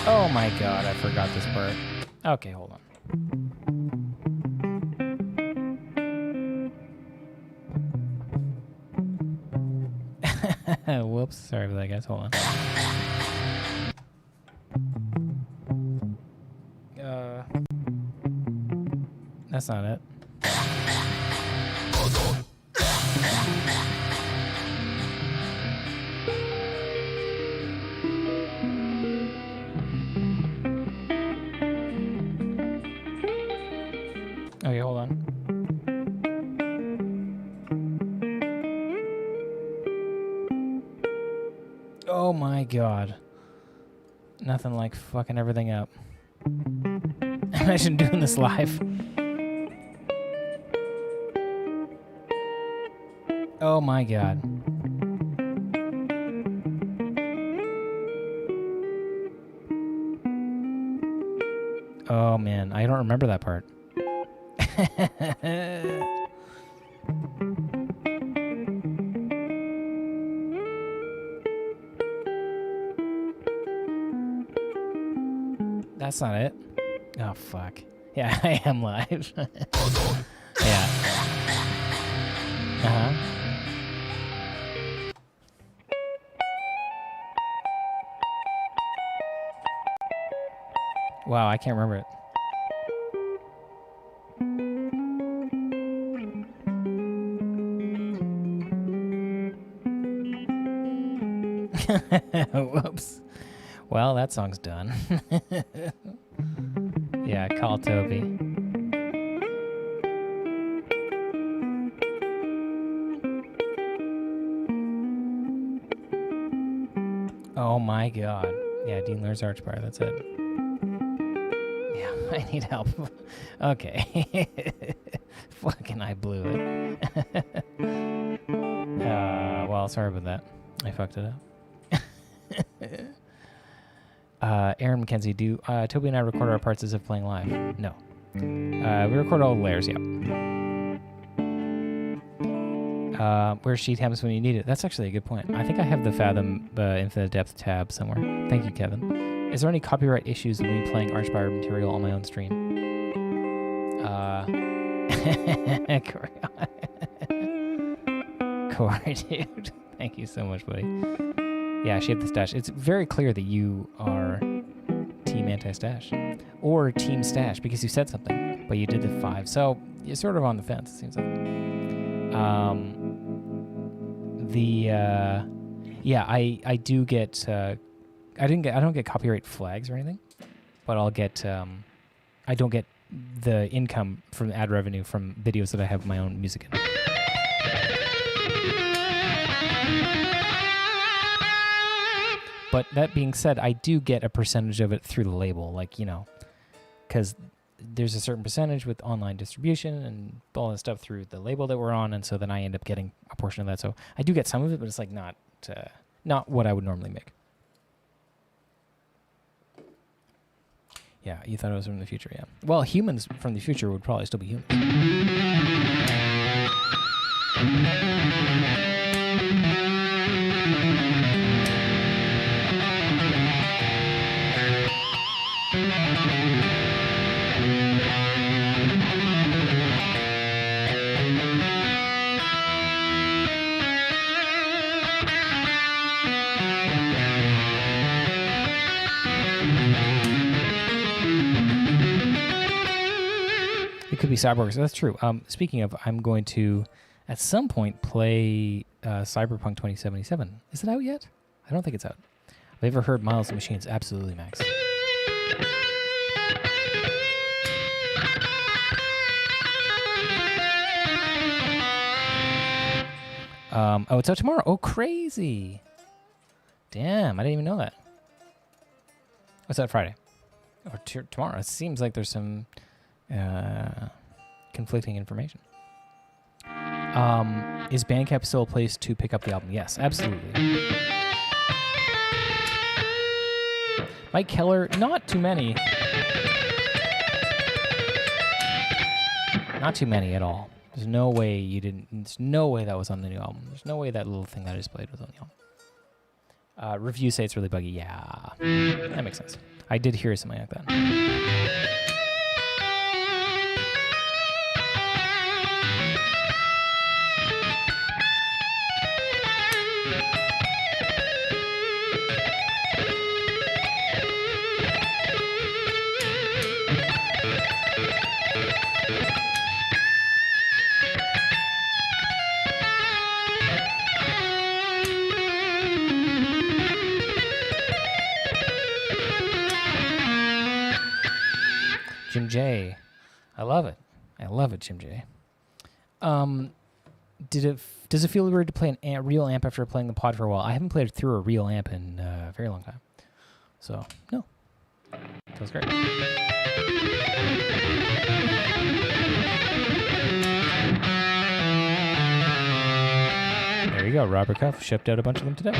Oh my god, I forgot this part. Okay, hold on. Whoops, sorry for that, guys. Hold on. That's not it. Okay, hold on. Oh my god. Nothing like fucking everything up. Imagine doing this live. Oh my god. Oh man, I don't remember that part. That's not it. Oh fuck. Yeah, I am live. Yeah. Uh-huh. Wow, I can't remember it. Whoops. Well, that song's done. Yeah, call Toby. Oh my god. Yeah, Dean Lear's Archbar, that's it. Yeah, I need help. Okay. Fucking I blew it. Well, sorry about that. I fucked it up. Aaron McKenzie, do Toby and I record our parts as if playing live? No. We record all the layers, yep. Where's sheet happens when you need it? That's actually a good point. I think I have the Fathom Infinite Depth tab somewhere. Thank you, Kevin. Is there any copyright issues with me playing Archbar material on my own stream? Corey, dude. Thank you so much, buddy. Yeah, Shape the Stash. It's very clear that you are Team Anti-Stash. Or Team Stash, because you said something, but you did the 5. So, you're sort of on the fence, it seems like. Yeah, I do get, I don't get copyright flags or anything, but I'll get, I don't get the income from ad revenue from videos that I have my own music in. But that being said, I do get a percentage of it through the label, like, you know, because there's a certain percentage with online distribution and all that stuff through the label that we're on, and so then I end up getting a portion of that. So I do get some of it, but it's like not what I would normally make. Yeah, you thought it was from the future, yeah. Well, humans from the future would probably still be humans. Could be Cyborg, so that's true. Speaking of, I'm going to, at some point, play Cyberpunk 2077. Is it out yet? I don't think it's out. Have you ever heard Miles the Machines? Absolutely, Max. Oh, it's out tomorrow. Oh, crazy. Damn, I didn't even know that. What's that, Friday? Or tomorrow? It seems like there's some conflicting information. Is Bandcamp still a place to pick up the album? Yes, absolutely. Mike Keller, not too many. Not too many at all. There's no way you didn't. There's no way that was on the new album. There's no way that little thing that I just played was on the album. Reviews say it's really buggy. Yeah, that makes sense. I did hear something like that. Jim J. I love it. I love it, Jim J. Does it feel weird to play a real amp after playing the pod for a while? I haven't played through a real amp in a very long time. So, no. Feels great. There you go. Robert Cuff shipped out a bunch of them today.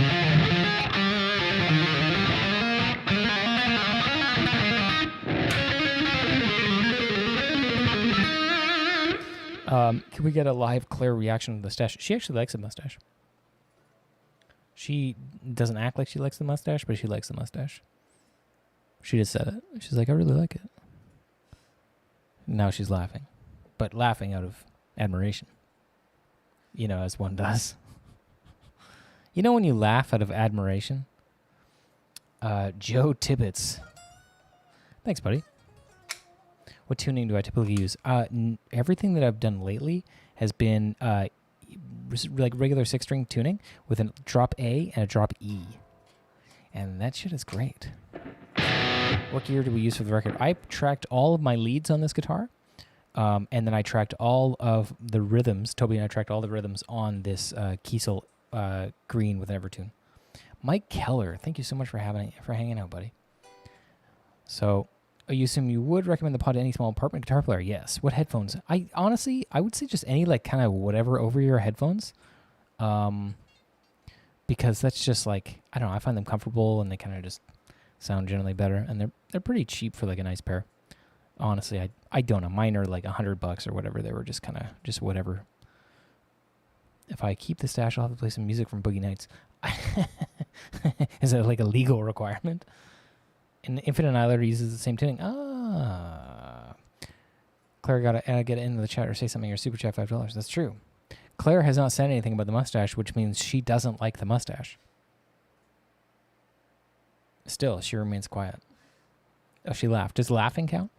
Can we get a live Claire reaction to the mustache? She actually likes the mustache. She doesn't act like she likes the mustache, but she likes the mustache. She just said it. She's like, I really like it. Now she's laughing. But laughing out of admiration. You know, as one does. You know when you laugh out of admiration? Joe Tibbetts. Thanks, buddy. What tuning do I typically use? Everything that I've done lately has been like regular 6-string tuning with a drop A and a drop E. And that shit is great. What gear do we use for the record? I tracked all of my leads on this guitar. And then I tracked all of the rhythms. Toby and I tracked all the rhythms on this Kiesel green with an Evertune. Mike Keller, thank you so much for hanging out, buddy. So, you assume you would recommend the pod to any small apartment guitar player? Yes. What headphones? I would say just any like kind of whatever over-ear headphones. Because that's just like, I don't know, I find them comfortable and they kind of just sound generally better. And they're pretty cheap for like a nice pair. Honestly, I don't know. Mine are like $100 or whatever. They were just kind of just whatever. If I keep the stash, I'll have to play some music from Boogie Nights. Is that like a legal requirement? And Infinite Annihilator uses the same tuning. Claire got to get into the chat or say something or super chat $5. That's true. Claire has not said anything about the mustache, which means she doesn't like the mustache. Still, she remains quiet. Oh, she laughed. Does laughing count?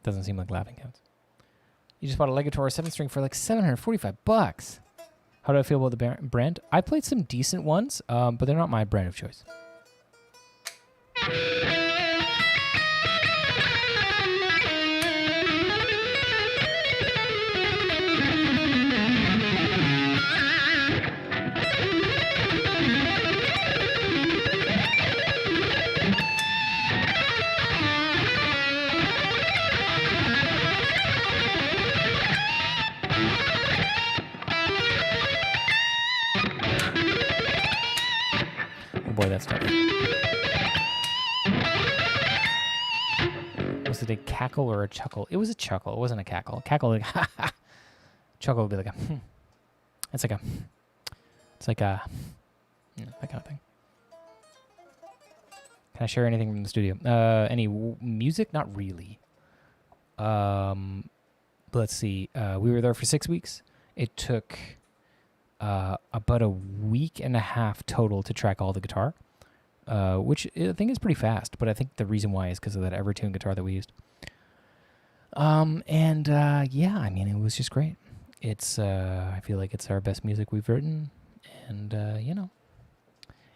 Doesn't seem like laughing counts. You just bought a Legator 7-string for like $745. How do I feel about the brand? I played some decent ones, but they're not my brand of choice. Boy, that's tough. Was it a cackle or a chuckle? It was a chuckle. It wasn't a cackle. Cackle, like, ha ha. Chuckle would be like a, It's like a, that kind of thing. Can I share anything from the studio? Any music? Not really. Let's see. We were there for 6 weeks. It took about a week and a half total to track all the guitar, which I think is pretty fast, but I think the reason why is because of that Evertune guitar that we used. Yeah, I mean, it was just great. It's, I feel like it's our best music we've written, and, you know,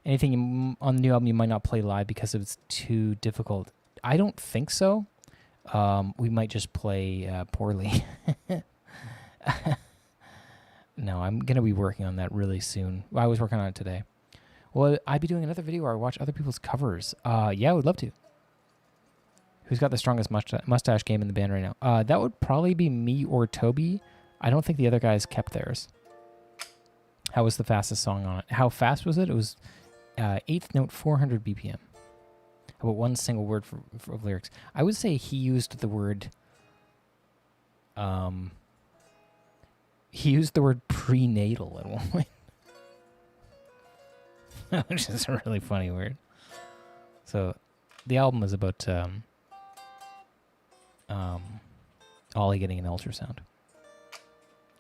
anything on the new album you might not play live because it's too difficult. I don't think so. We might just play poorly. No, I'm going to be working on that really soon. I was working on it today. Well, I'd be doing another video where I watch other people's covers. Yeah, I would love to. Who's got the strongest mustache game in the band right now? That would probably be me or Toby. I don't think the other guys kept theirs. How was the fastest song on it? How fast was it? It was 8th note, 400 BPM. How about one single word of lyrics? I would say he used the word... He used the word prenatal at one point. Which is a really funny word. So, the album is about Ollie getting an ultrasound.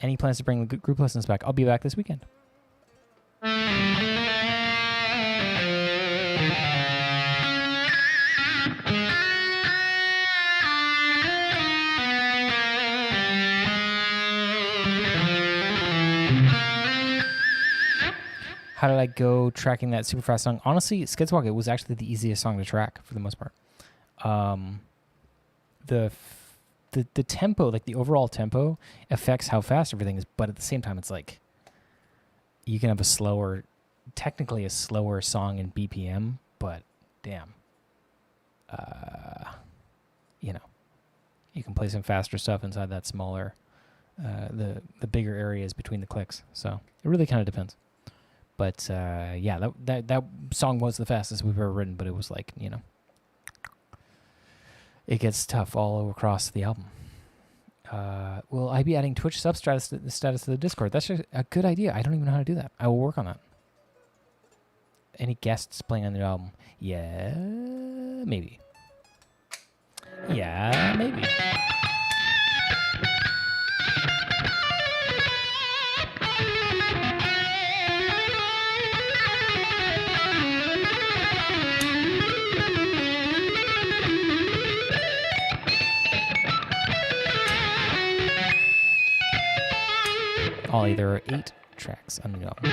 Any plans to bring the group lessons back? I'll be back this weekend. How did I go tracking that super fast song? Honestly, Skidswalk, it was actually the easiest song to track for the most part. The tempo, like the overall tempo, affects how fast everything is, but at the same time, it's like you can have technically a slower song in BPM, but damn, you know, you can play some faster stuff inside that smaller, the bigger areas between the clicks. So it really kind of depends. But yeah, that song was the fastest we've ever written, but it was like, you know, it gets tough all across the album. Will I be adding Twitch sub status to the Discord? That's a good idea. I don't even know how to do that. I will work on that. Any guests playing on the album? Yeah, maybe. Yeah, maybe. Ollie, there are 8 tracks on the album.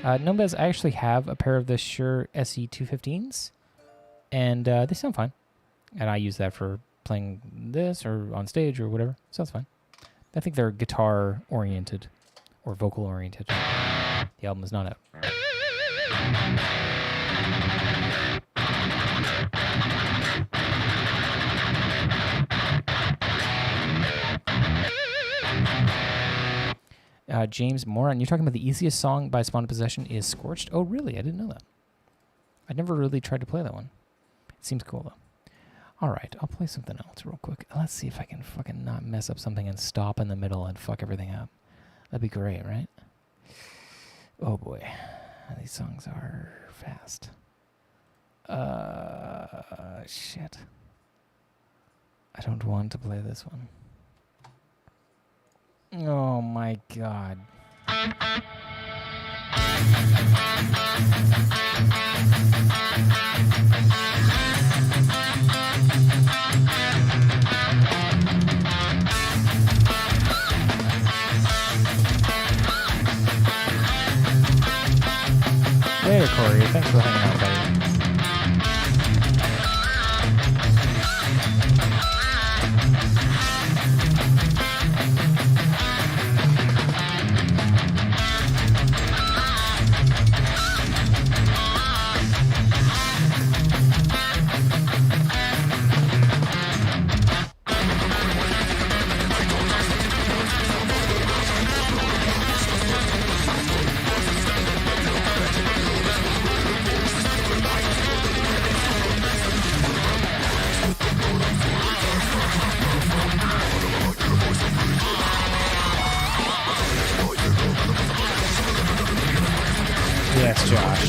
Nombez, I actually have a pair of the Shure SE215s, and they sound fine. And I use that for playing this or on stage or whatever, so that's fine. I think they're guitar-oriented or vocal-oriented. The album is not out. James Moran, you're talking about the easiest song by Spawn of Possession is Scorched? Oh, really? I didn't know that. I never really tried to play that one. It seems cool, though. All right, I'll play something else real quick. Let's see if I can fucking not mess up something and stop in the middle and fuck everything up. That'd be great, right? Oh, boy. These songs are fast. Shit. I don't want to play this one. Oh my god. Hey Corey, thanks for hanging out, buddy. Yes, Josh.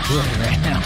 Right now.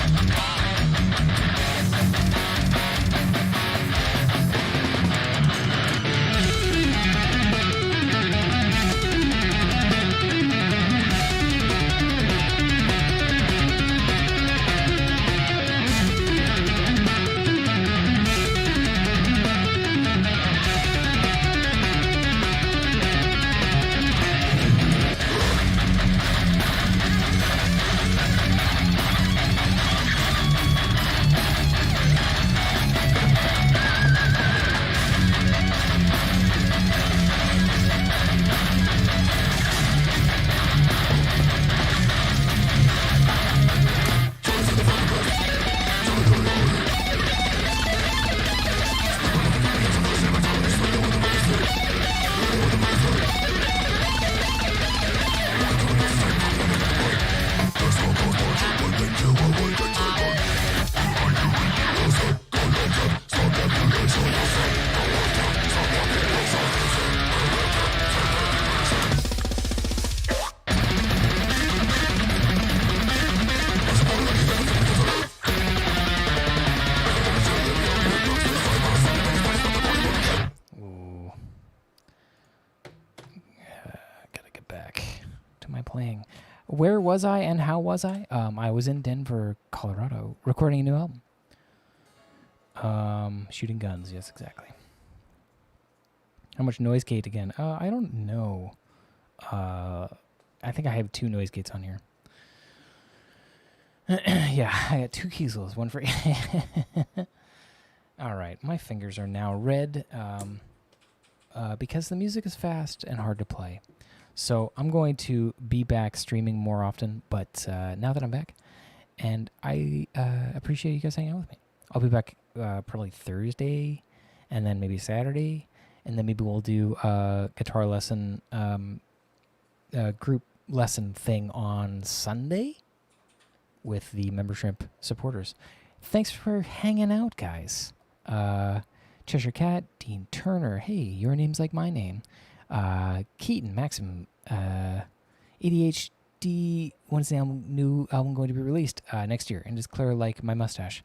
where was I and how was I? I was in Denver, Colorado, recording a new album. Shooting guns, yes, exactly. How much noise gate again? I don't know. I think I have 2 noise gates on here. Yeah, I got 2 Kiesels, one for... All right, my fingers are now red because the music is fast and hard to play. So I'm going to be back streaming more often, but now that I'm back, and I appreciate you guys hanging out with me. I'll be back probably Thursday, and then maybe Saturday, and then maybe we'll do a guitar lesson, group lesson thing on Sunday with the membership supporters. Thanks for hanging out, guys. Cheshire Cat, Dean Turner, hey, your name's like my name. Keaton, Maxim, ADHD, when's the new album going to be released? Next year. And does Claire like my mustache?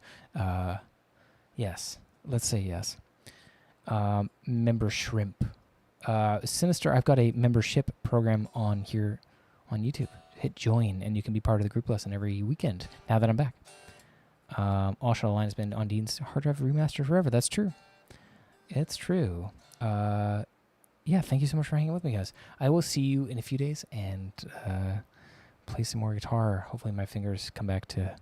Yes. Let's say yes. Member Shrimp. Sinister, I've got a membership program on here on YouTube. Hit join, and you can be part of the group lesson every weekend now that I'm back. All Shot Line has been on Dean's hard drive remaster forever. That's true. It's true. Yeah, thank you so much for hanging with me, guys. I will see you in a few days and play some more guitar. Hopefully my fingers come back to